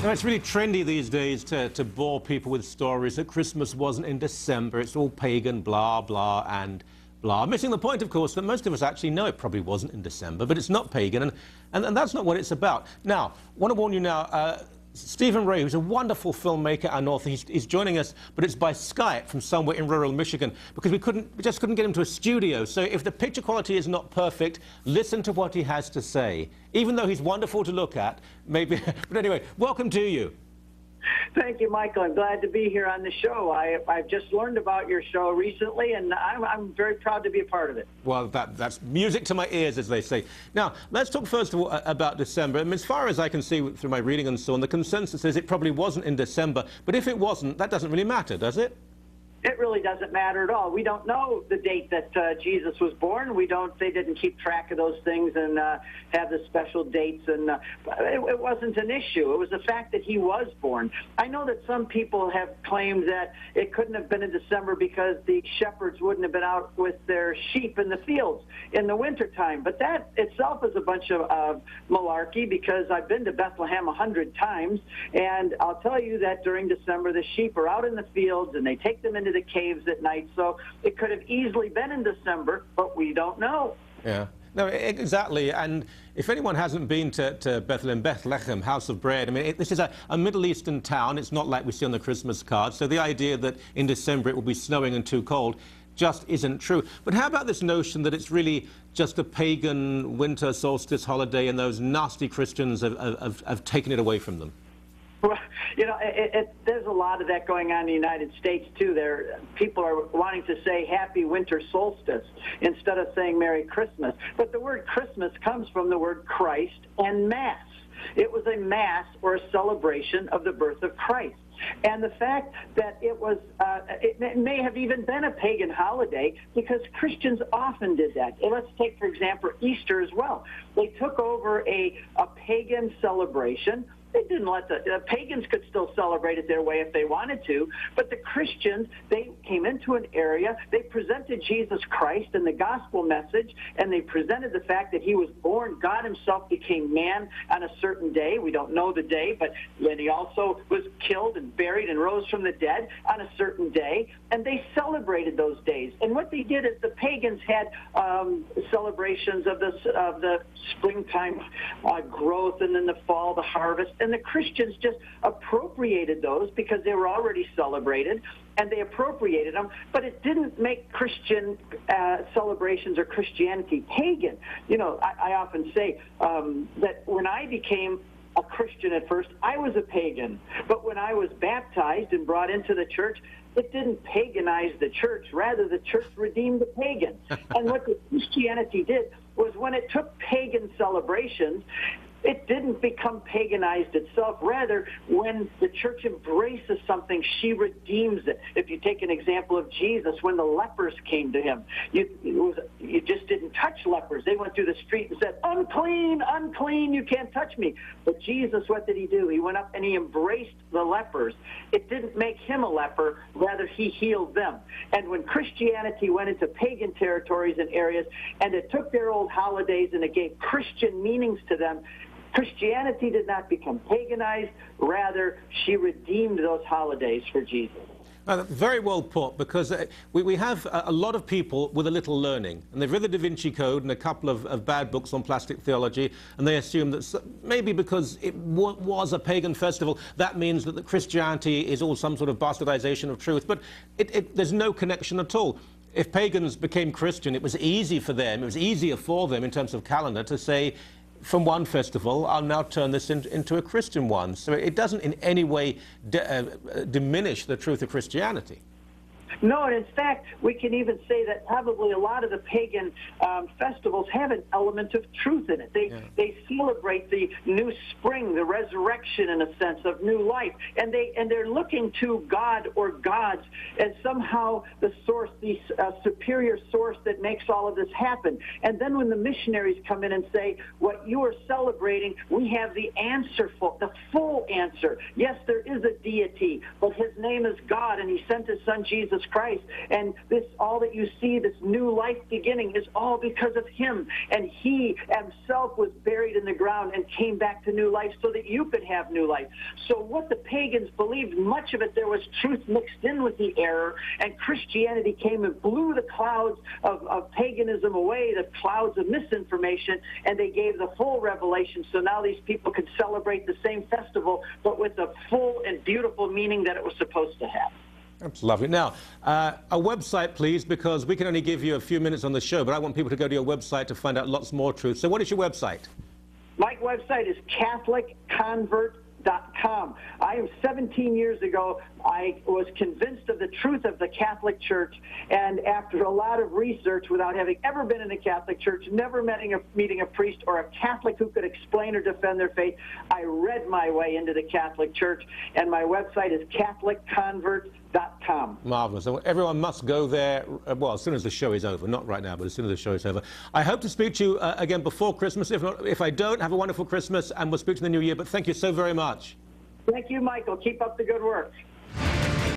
You know, it's really trendy these days to bore people with stories that Christmas wasn't in December, it's all pagan, blah, blah, and blah. Missing the point, of course, that most of us actually know it probably wasn't in December, but it's not pagan, and that's not what it's about. Now, I want to warn you now, Stephen Ray, who's a wonderful filmmaker and author, he's joining us, but it's by Skype from somewhere in rural Michigan, because we just couldn't get him to a studio. So if the picture quality is not perfect, listen to what he has to say. Even though he's wonderful to look at, maybe. But anyway, welcome to you. Thank you, Michael. I'm glad to be here on the show. I've just learned about your show recently, and I'm very proud to be a part of it. Well, that's music to my ears, as they say. Now, let's talk first of all about December. I mean, as far as I can see through my reading and so on, the consensus is it probably wasn't in December. But if it wasn't, that doesn't really matter, does it? It really doesn't matter at all. We don't know the date that Jesus was born. They didn't keep track of those things and have the special dates, and it wasn't an issue. It was the fact that he was born. I know that some people have claimed that it couldn't have been in December because the shepherds wouldn't have been out with their sheep in the fields in the wintertime, but that itself is a bunch of malarkey, because I've been to Bethlehem 100 times, and I'll tell you that during December the sheep are out in the fields and they take them into the caves at night, so it could have easily been in December, but we don't know. Yeah. No, exactly. And if anyone hasn't been to Bethlehem, House of Bread, I mean, this is a Middle Eastern town. It's not like we see on the Christmas card. So the idea that in December it will be snowing and too cold just isn't true. But how about this notion that it's really just a pagan winter solstice holiday and those nasty Christians have taken it away from them? Well, you know, there's a lot of that going on in the United States, too. People are wanting to say Happy Winter Solstice instead of saying Merry Christmas. But the word Christmas comes from the word Christ and Mass. It was a Mass, or a celebration of the birth of Christ. And the fact that it may have even been a pagan holiday, because Christians often did that. And let's take, for example, Easter as well. They took over a pagan celebration. They didn't let the pagans could still celebrate it their way if they wanted to, but the Christians, they came into an area, they presented Jesus Christ and the gospel message, and they presented the fact that he was born. God himself became man on a certain day. We don't know the day, but then he also was killed and buried and rose from the dead on a certain day, and they celebrated those days. And what they did is the pagans had celebrations of the springtime growth, and then the fall, the harvest. And the Christians just appropriated those because they were already celebrated, and they appropriated them, but it didn't make Christian celebrations or Christianity pagan. You know, I often say that when I became a Christian at first, I was a pagan, but when I was baptized and brought into the church, it didn't paganize the church. Rather, the church redeemed the pagan. And what the Christianity did was, when it took pagan celebrations, it didn't become paganized itself. Rather, when the church embraces something, she redeems it. If you take an example of Jesus, when the lepers came to him, you just didn't touch lepers. They went through the street and said, "Unclean, unclean, you can't touch me." But Jesus, what did he do? He went up and he embraced the lepers. It didn't make him a leper. Rather, he healed them. And when Christianity went into pagan territories and areas, and it took their old holidays and it gave Christian meanings to them, Christianity did not become paganized. Rather, she redeemed those holidays for Jesus. Very well put, because we have a lot of people with a little learning, and they've read the Da Vinci Code and a couple of bad books on plastic theology, and they assume that maybe because it was a pagan festival, that means that Christianity is all some sort of bastardization of truth. But there's no connection at all. If pagans became Christian, it was easy for them, it was easier for them in terms of calendar to say, from one festival, I'll now turn this into a Christian one. So it doesn't in any way diminish the truth of Christianity. No, and in fact, we can even say that probably a lot of the pagan festivals have an element of truth in it. They celebrate the new spring, the resurrection, in a sense, of new life, and they're looking to God or gods as somehow the source, the superior source that makes all of this happen. And then when the missionaries come in and say, "What you are celebrating, we have the answer for, the full answer. Yes, there is a deity, but his name is God, and he sent his son Jesus Christ. And this, all that you see, this new life beginning, is all because of him. And he himself was buried in the ground and came back to new life so that you could have new life. So what the pagans believed, much of it, there was truth mixed in with the error, and Christianity came and blew the clouds of paganism away, the clouds of misinformation, and they gave the full revelation. So now these people could celebrate the same festival, but with the full and beautiful meaning that it was supposed to have. That's lovely. Now, a website, please, because we can only give you a few minutes on the show, but I want people to go to your website to find out lots more truth. So what is your website? My website is CatholicConvert.com. I am 17 years ago, I was convinced of the truth of the Catholic Church, and after a lot of research, without having ever been in a Catholic church, never meeting a priest or a Catholic who could explain or defend their faith, I read my way into the Catholic Church, and my website is CatholicConvert.com. Marvelous. So everyone must go there, well, as soon as the show is over. Not right now, but as soon as the show is over. I hope to speak to you again before Christmas. If I don't, have a wonderful Christmas, and we'll speak to you in the new year. But thank you so very much. Thank you, Michael. Keep up the good work.